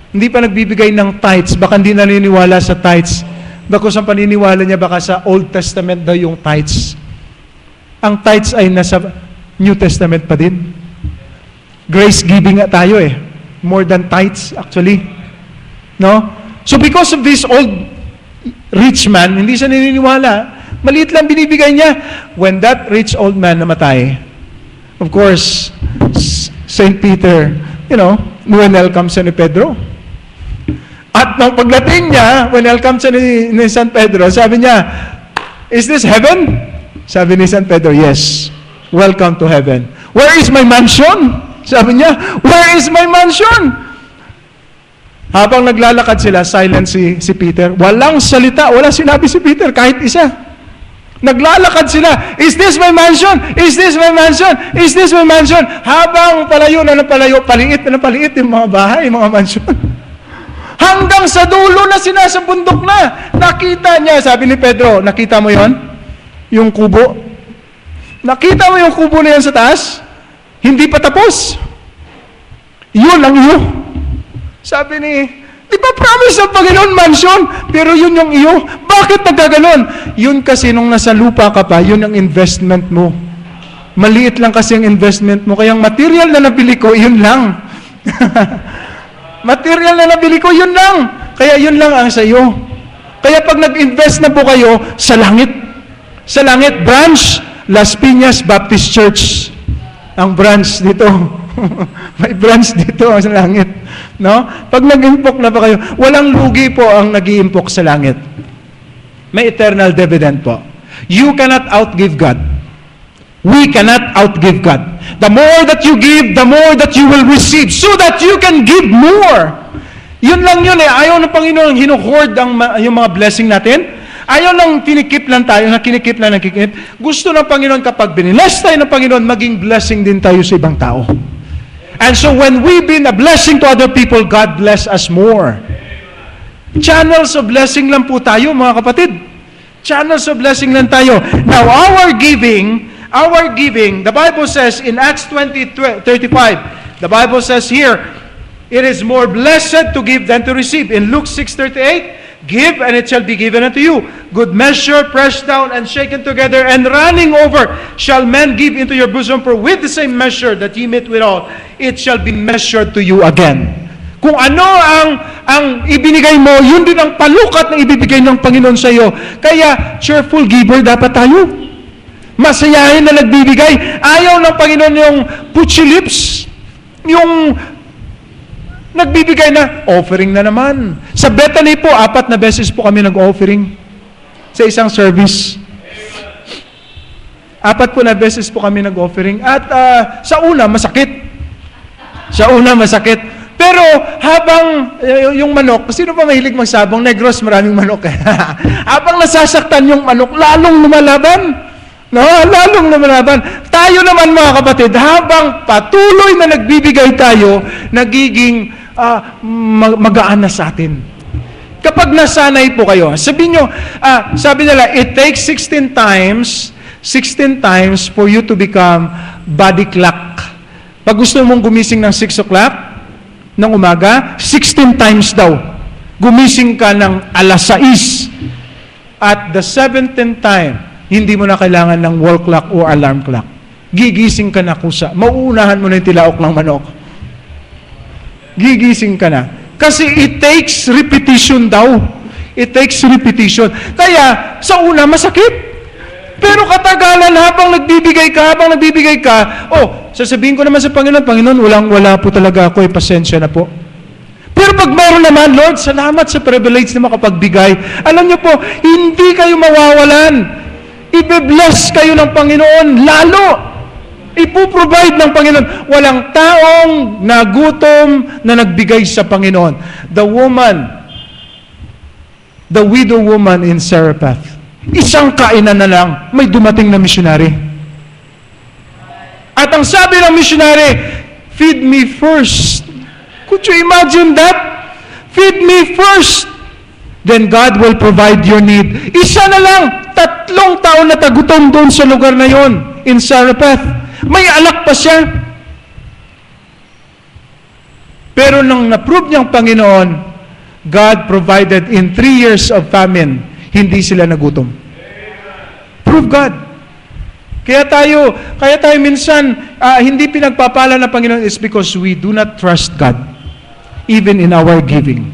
Hindi pa nagbibigay ng tithes. Baka hindi naniniwala sa tithes. Bako sa paniniwala niya, baka sa Old Testament daw yung tithes. Ang tithes ay nasa New Testament pa din. Grace giving nga tayo eh. More than tithes actually. No? So because of this old rich man, hindi siya naniniwala. Maliit lang binibigay niya. When that rich old man namatay, of course, St. Peter, welcome siya ni Pedro. At nang pagdating niya, welcome siya ni San Pedro, sabi niya, is this heaven? Sabi ni San Pedro, yes. Welcome to heaven. Where is my mansion? Sabi niya, where is my mansion? Habang naglalakad sila, silent si Peter. Walang salita, wala sinabi si Peter, kahit isa. Naglalakad sila, is this my mansion? Is this my mansion? Is this my mansion? Habang palayo na palayo, paliit na paliit yung mga bahay, mga mansion. Hanggang sa dulo na sinasabundok na. Nakita niya, sabi ni Pedro, nakita mo yon? Yung kubo? Nakita mo yung kubo na yan sa taas? Hindi pa tapos. Yun ang iyo. Sabi ni, di ba promise ng Panginoon mansion? Pero yun yung iyo. Bakit nagkaganon? Yun kasi nung nasa lupa ka pa, yun ang investment mo. Maliit lang kasi ang investment mo. Kaya ang material na nabili ko, yun lang. Material na nabili ko, yun lang. Kaya yun lang ang sa iyo. Kaya pag nag-invest na po kayo sa langit, branch, Las Piñas Baptist Church. Ang branch dito. May branch dito sa langit. No? Pag nag-impok na ba kayo, walang lugi po ang nag-iimpok sa langit. May eternal dividend po. You cannot outgive God. We cannot outgive God. The more that you give, the more that you will receive, so that you can give more. Yun lang yun eh. Ayaw ng Panginoon hinuhoard yung mga blessing natin. Ayaw lang tinikip lang tayo, nakinikip. Gusto ng Panginoon kapag binibless tayo ng Panginoon, maging blessing din tayo sa ibang tao. And so when we've been a blessing to other people, God bless us more. Channels of blessing lang po tayo, mga kapatid. Channels of blessing lang tayo. Now, our giving, the Bible says in Acts 20:35, the Bible says here, it is more blessed to give than to receive. In Luke 6:38, give and it shall be given unto you. Good measure, pressed down and shaken together and running over, shall men give into your bosom. For with the same measure that ye meet withal, it shall be measured to you again. Kung ano ang ibinigay mo, yun din ang palukat na ibibigay ng Panginoon sa iyo. Kaya, cheerful giver dapat tayo. Masayahin na nagbibigay. Ayaw ng Panginoon yung puchy lips, yung nagbibigay na, offering na naman. Sa Bethany po, 4 na beses po kami nag-offering sa isang service. 4 po na beses po kami nag-offering. At sa una, masakit. Pero habang yung manok, sino pa mahilig magsabong? Negros, maraming manok. Habang nasasaktan yung manok, lalong lumalaban. No, lalong lumalaban. Tayo naman mga kapatid, habang patuloy na nagbibigay tayo, nagiging magaan na sa atin. Kapag nasanay po kayo, sabi nila, it takes 16 times for you to become body clock. Pag gusto mong gumising ng 6 o'clock ng umaga, 16 times daw. Gumising ka ng 6:00. At the 17th time, hindi mo na kailangan ng wall clock o alarm clock. Gigising ka na kusa. Mauunahan mo na yung tilaok ng manok. Gigising ka na. Kasi it takes repetition daw. It takes repetition. Kaya, sa una, masakit. Pero katagalan, habang nagbibigay ka, sasabihin ko naman sa Panginoon, wala po talaga ako, pasensya na po. Pero pag mayroon naman, Lord, salamat sa privilege na makapagbigay. Alam niyo po, hindi kayo mawawalan. Ibe-bless kayo ng Panginoon, lalo. Ipoprovide ng Panginoon. Walang taong nagutom na nagbigay sa Panginoon. The widow woman in Zarephath, isang kainan na lang, may dumating na missionary. At ang sabi ng missionary, feed me first. Could you imagine that? Feed me first. Then God will provide your need. Isa na lang, 3 taon na tagutom doon sa lugar na yon, in Zarephath. May anak pa siya. Pero nang na-prove niyang Panginoon, God provided in 3 years of famine, hindi sila nagutom. Prove God. Kaya tayo minsan, hindi pinagpapala ng Panginoon is because we do not trust God, even in our giving.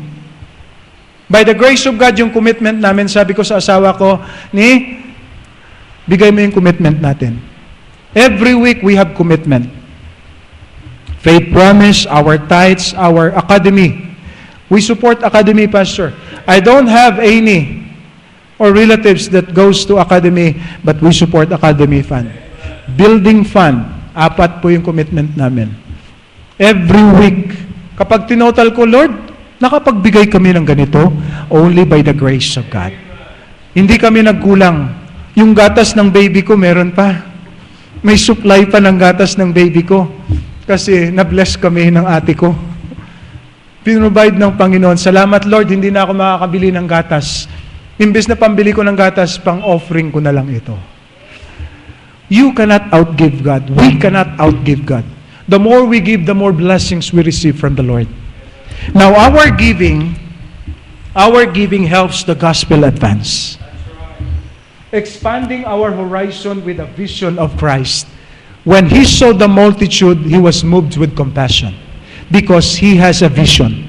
By the grace of God, yung commitment namin, sabi ko sa asawa ko, Bigay mo yung commitment natin. Every week we have commitment. Faith Promise, our tithes, our academy. We support academy, Pastor. I don't have any or relatives that goes to academy, but we support academy fund. Building fund, 4 po yung commitment namin. Every week. Kapag tinotal ko, Lord, nakapagbigay kami ng ganito only by the grace of God. Hindi kami nagkulang. Yung gatas ng baby ko, meron pa. May supply pa ng gatas ng baby ko. Kasi na-bless kami ng ate ko. Pinrovide ng Panginoon. Salamat, Lord, hindi na ako makakabili ng gatas. Imbes na pambili ko ng gatas, pang-offering ko na lang ito. You cannot outgive God. We cannot outgive God. The more we give, the more blessings we receive from the Lord. Now, our giving helps the gospel advance. Expanding our horizon with a vision of Christ. When He saw the multitude, He was moved with compassion because He has a vision.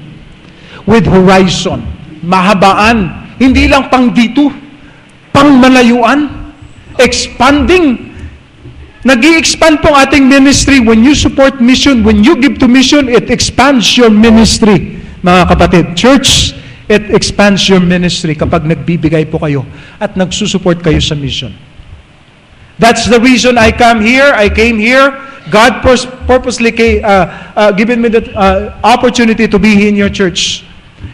With horizon, mahabaan, hindi lang pang dito, pang malayuan, expanding. Nag-i-expand po ang ating ministry. When you support mission, when you give to mission, it expands your ministry. Mga kapatid, church, it expands your ministry kapag nagbibigay po kayo at nagsusupport kayo sa mission. That's the reason I came here. God purposely given me the opportunity to be in your church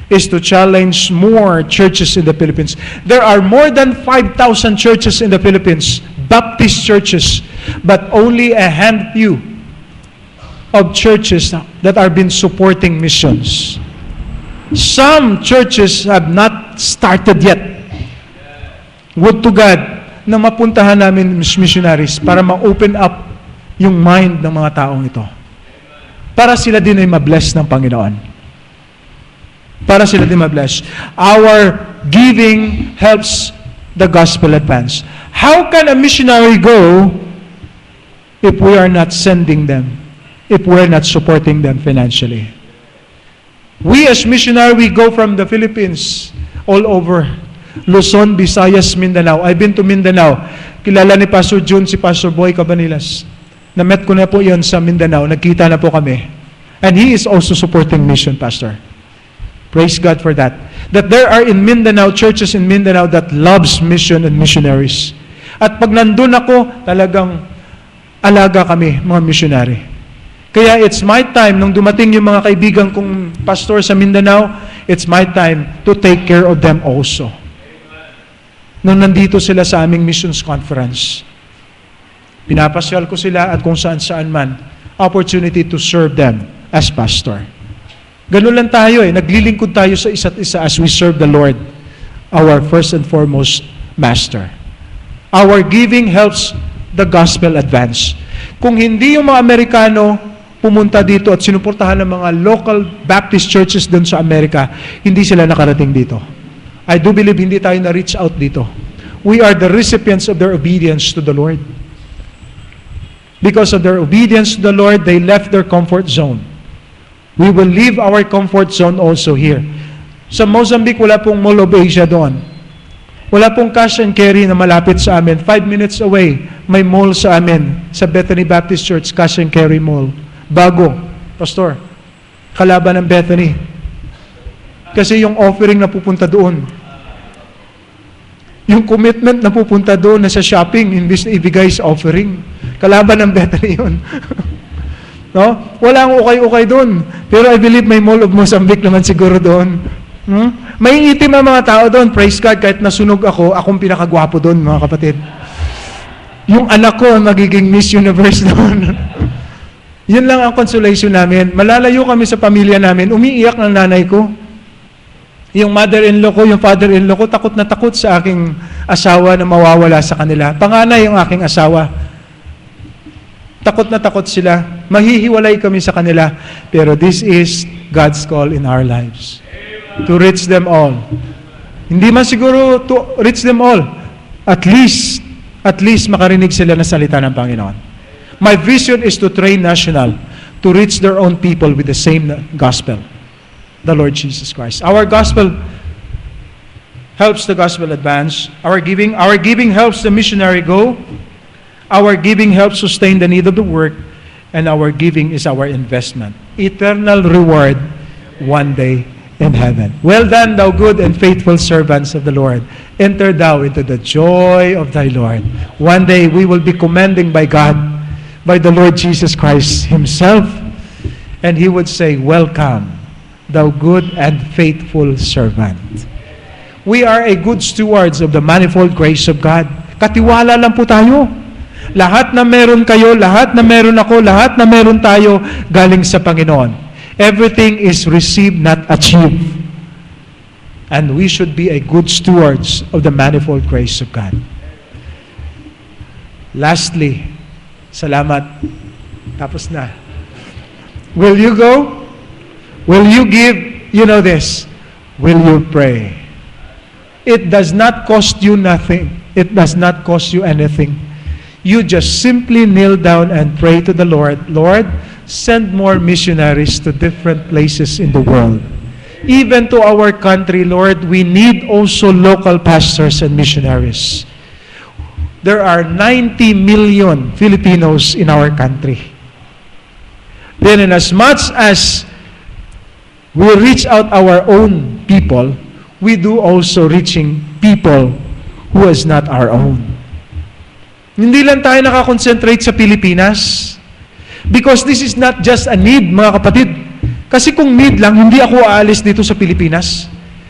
is to challenge more churches in the Philippines. There are more than 5,000 churches in the Philippines, Baptist churches, but only a handful of churches that are been supporting missions. Some churches have not started yet. Would to God na mapuntahan namin missionaries para ma-open up yung mind ng mga taong ito. Para sila din ay ma-bless ng Panginoon. Para sila din ma-bless. Our giving helps the gospel advance. How can a missionary go if we are not sending them, if we are not supporting them financially? We as missionary, we go from the Philippines all over. Luzon, Visayas, Mindanao. I've been to Mindanao. Kilala ni Pastor June si Pastor Boy Cabanilas. Na-met ko na po yon sa Mindanao. Nagkita na po kami. And he is also supporting mission, Pastor. Praise God for that. That there are in Mindanao, churches in Mindanao that loves mission and missionaries. At pag nandun ako, talagang alaga kami, mga missionary. Kaya it's my time, nung dumating yung mga kaibigan kong pastor sa Mindanao, it's my time to take care of them also. Nung nandito sila sa aming missions conference, pinapasyal ko sila at kung saan-saan man, opportunity to serve them as pastor. Ganun lang tayo naglilingkod tayo sa isa't isa as we serve the Lord, our first and foremost master. Our giving helps the gospel advance. Kung hindi yung mga Amerikano pumunta dito at sinuportahan ng mga local Baptist churches doon sa Amerika, hindi sila nakarating dito. I do believe hindi tayo na-reach out dito. We are the recipients of their obedience to the Lord. Because of their obedience to the Lord, they left their comfort zone. We will leave our comfort zone also here. Sa Mozambique, wala pong Mall of Asia doon. Wala pong cash and carry na malapit sa amin. 5 minutes away, may mall sa amin, sa Bethany Baptist Church, cash and carry mall. Bago, Pastor, kalaban ng Bethany. Kasi yung offering na pupunta doon, yung commitment na pupunta doon na sa shopping, imbis na ibigay sa offering, kalaban ng Bethany yun. No? Walang ukay-ukay doon. Pero I believe may Mall of Mozambique naman siguro doon. May itim ang mga tao doon. Praise God, kahit nasunog ako, akong pinakagwapo doon, mga kapatid. Yung anak ko, magiging Miss Universe doon. Yun lang ang consolation namin. Malalayo kami sa pamilya namin. Umiiyak ng nanay ko. Yung mother-in-law ko, yung father-in-law ko, takot na takot sa aking asawa na mawawala sa kanila. Panganay yung aking asawa. Takot na takot sila. Mahihiwalay kami sa kanila. Pero this is God's call in our lives. To reach them all. Hindi man siguro to reach them all. At least makarinig sila na salita ng Panginoon. My vision is to train national to reach their own people with the same gospel. The Lord Jesus Christ. Our gospel helps the gospel advance. Our giving helps the missionary go. Our giving helps sustain the need of the work. And our giving is our investment. Eternal reward one day in heaven. Well done, thou good and faithful servants of the Lord. Enter thou into the joy of thy Lord. One day we will be commending by God, by the Lord Jesus Christ himself. And he would say, welcome, thou good and faithful servant. We are a good stewards of the manifold grace of God. Katiwala lang po tayo. Lahat na meron kayo, lahat na meron ako, lahat na meron tayo, galing sa Panginoon. Everything is received, not achieved. And we should be a good stewards of the manifold grace of God. Lastly, salamat. Tapos na. Will you go? Will you give? You know this. Will you pray? It does not cost you nothing. It does not cost you anything. You just simply kneel down and pray to the Lord. Lord, send more missionaries to different places in the world. Even to our country, Lord, we need also local pastors and missionaries. There are 90 million Filipinos in our country. Then in as much as we reach out our own people, we do also reaching people who is not our own. Hindi lang tayo nakakonsentrate sa Pilipinas. Because this is not just a need, mga kapatid. Kasi kung need lang, hindi ako aalis dito sa Pilipinas.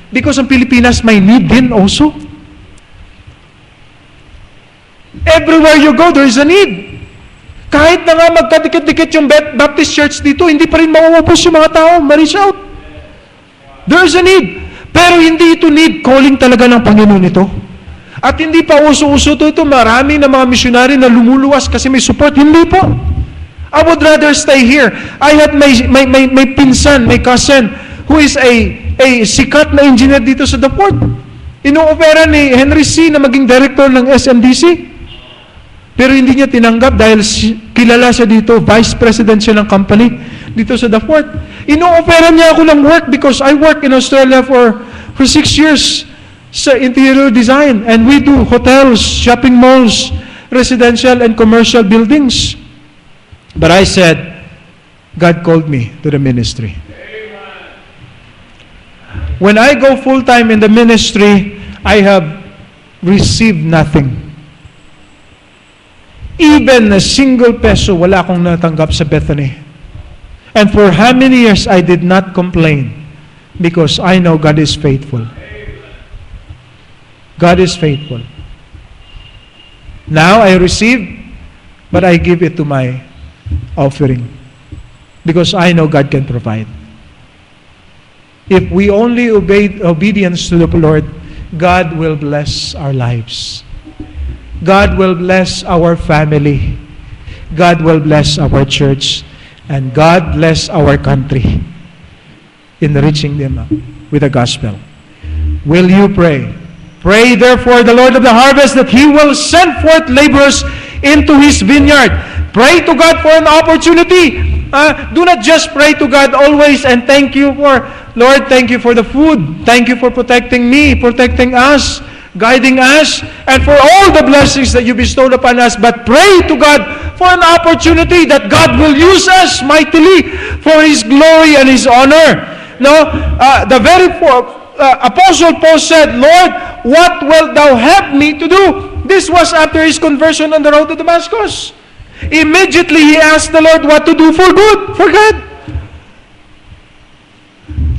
Because ang Pilipinas may need din also. Everywhere you go, there is a need. Kahit na nga magkadikit-dikit yung Baptist Church dito, hindi pa rin mauupos yung mga tao, ma-reach out. There is a need. Pero hindi ito need, calling talaga ng Panginoon ito. At hindi pa uso-uso ito, marami na mga missionary na lumuluwas kasi may support. Hindi po. I would rather stay here. I had my pinsan, my cousin, who is a sikat na engineer dito sa The Port. Ino-opera ni Henry C. na maging director ng SMDC. Pero hindi niya tinanggap dahil kilala siya dito, vice president siya ng company dito sa The Port. Ino-opera niya ako ng work because I work in Australia for 6 years sa interior design. And we do hotels, shopping malls, residential and commercial buildings. But I said, God called me to the ministry. When I go full-time in the ministry, I have received nothing. Even a single peso, wala akong natanggap sa Bethany. And for how many years I did not complain because I know God is faithful. God is faithful. Now I receive, but I give it to my offering because I know God can provide. If we only obey obedience to the Lord, God will bless our lives. God will bless our family. God will bless our church. And God bless our country in reaching them with the gospel. Will you pray? Pray therefore the Lord of the harvest that He will send forth laborers into His vineyard. Pray to God for an opportunity. Do not just pray to God always and thank you for, Lord, thank you for the food. Thank you for protecting me, protecting us, guiding us, and for all the blessings that you bestowed upon us. But pray to God for an opportunity that God will use us mightily for His glory and His honor. No, the very Apostle Paul said, Lord, what wilt thou have me to do? This was after his conversion on the road to Damascus. Immediately he asked the Lord what to do for good, for God.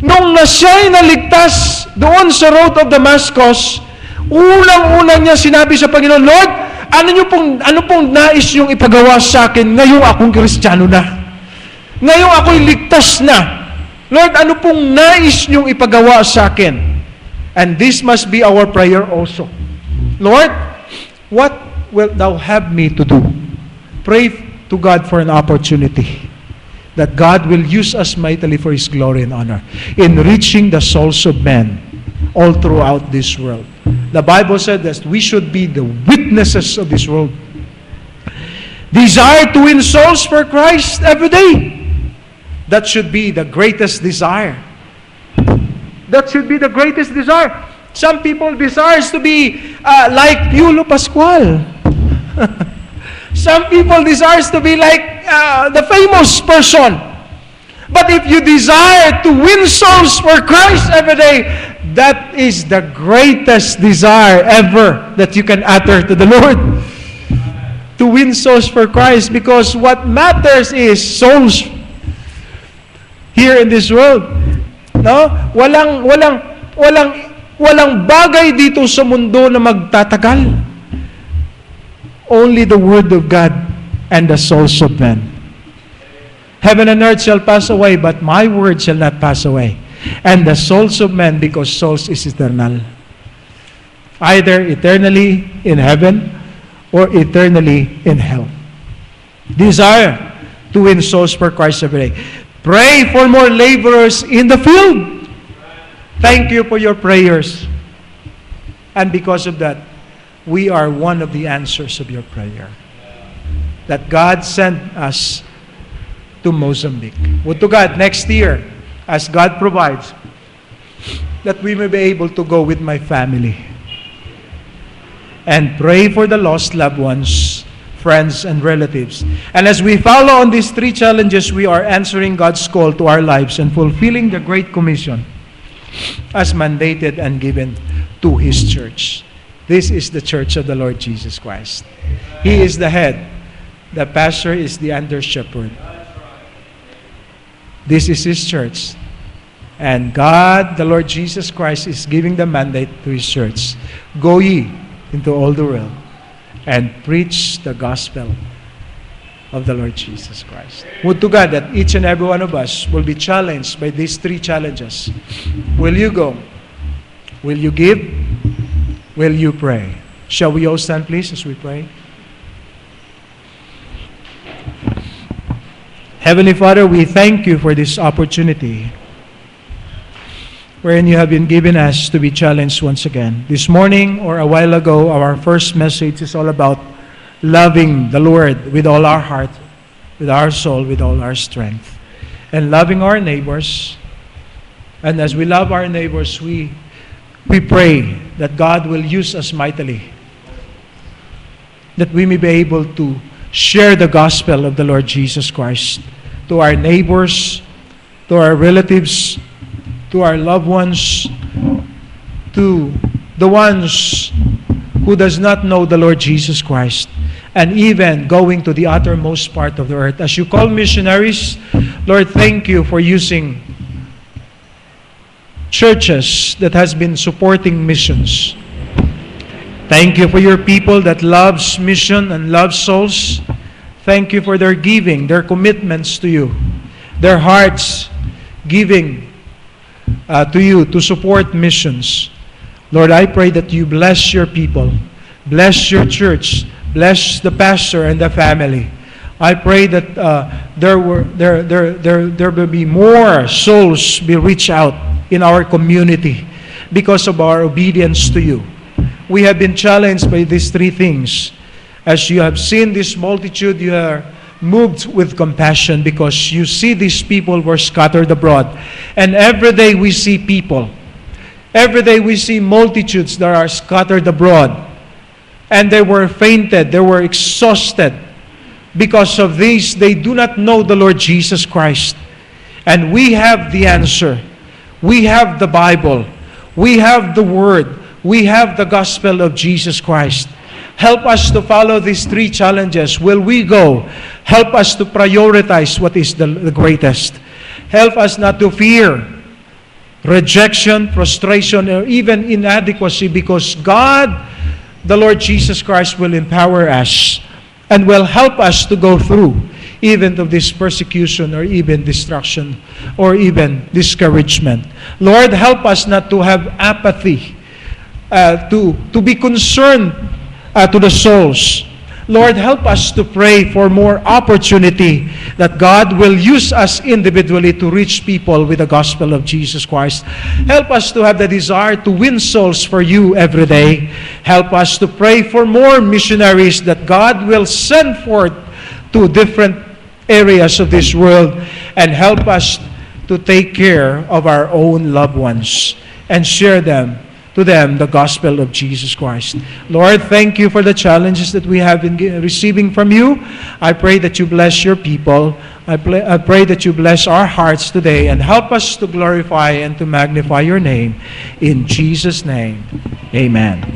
Nung na siya'y naligtas doon sa road of Damascus, unang-unang niya sinabi sa Panginoon, Lord, ano pong nais yung ipagawa sa akin ngayong akong Kristiyano na? Ngayong ako'y ligtas na. Lord, ano pong nais niyong ipagawa sa akin? And this must be our prayer also. Lord, what wilt thou have me to do? Pray to God for an opportunity that God will use us mightily for His glory and honor in reaching the souls of men all throughout this world. The Bible said that we should be the witnesses of this world. Desire to win souls for Christ every day. That should be the greatest desire. That should be the greatest desire. Some people desires to be like Piolo Pascual. Some people desires to be like the famous person. But if you desire to win souls for Christ every day, that is the greatest desire ever that you can utter to the Lord. To win souls for Christ, because what matters is souls here in this world. No? Walang bagay dito sa mundo na magtatagal. Only the Word of God and the souls of men. Heaven and earth shall pass away, but my word shall not pass away. And the souls of men, because souls is eternal. Either eternally in heaven or eternally in hell. Desire to win souls for Christ every day. Pray for more laborers in the field. Thank you for your prayers. And because of that, we are one of the answers of your prayer. That God sent us to Mozambique. Would to God, next year, as God provides, that we may be able to go with my family and pray for the lost loved ones, friends, and relatives. And as we follow on these three challenges, we are answering God's call to our lives and fulfilling the Great Commission as mandated and given to His church. This is the church of the Lord Jesus Christ. He is the head. The pastor is the under-shepherd. This is His church. And God, the Lord Jesus Christ, is giving the mandate to His church. Go ye into all the world and preach the gospel of the Lord Jesus Christ. Would to God that each and every one of us will be challenged by these three challenges. Will you go? Will you give? Will you pray? Shall we all stand, please, as we pray? Heavenly Father, we thank you for this opportunity wherein you have been given us to be challenged once again. This morning or a while ago, our first message is all about loving the Lord with all our heart, with our soul, with all our strength, and loving our neighbors. And as we love our neighbors, we pray that God will use us mightily, that we may be able to share the gospel of the Lord Jesus Christ to our neighbors, to our relatives, to our loved ones, to the ones who does not know the Lord Jesus Christ, and even going to the uttermost part of the earth. As you call missionaries, Lord, thank you for using churches that has been supporting missions. Thank you for your people that loves mission and loves souls. Thank you for their giving, their commitments to you, their hearts giving to you to support missions. Lord, I pray that you bless your people, bless your church, bless the pastor and the family. I pray that there will be more souls be reached out in our community because of our obedience to you. We have been challenged by these three things. As you have seen this multitude, you are moved with compassion because you see these people were scattered abroad. And every day we see people. Every day we see multitudes that are scattered abroad. And they were fainted, they were exhausted. Because of this, they do not know the Lord Jesus Christ. And we have the answer. We have the Bible. We have the Word. We have the gospel of Jesus Christ. Help us to follow these three challenges. Will we go? Help us to prioritize what is the greatest. Help us not to fear rejection, frustration, or even inadequacy, because God, the Lord Jesus Christ, will empower us and will help us to go through even of this persecution or even destruction or even discouragement. Lord, help us not to have apathy, to be concerned to the souls. Lord, help us to pray for more opportunity that God will use us individually to reach people with the gospel of Jesus Christ. Help us to have the desire to win souls for you every day. Help us to pray for more missionaries that God will send forth to different areas of this world, and help us to take care of our own loved ones and share them to them the gospel of Jesus Christ. Lord, thank you for the challenges that we have been receiving from you. I pray that you bless your people. I pray that you bless our hearts today and help us to glorify and to magnify your name. In Jesus' name, amen.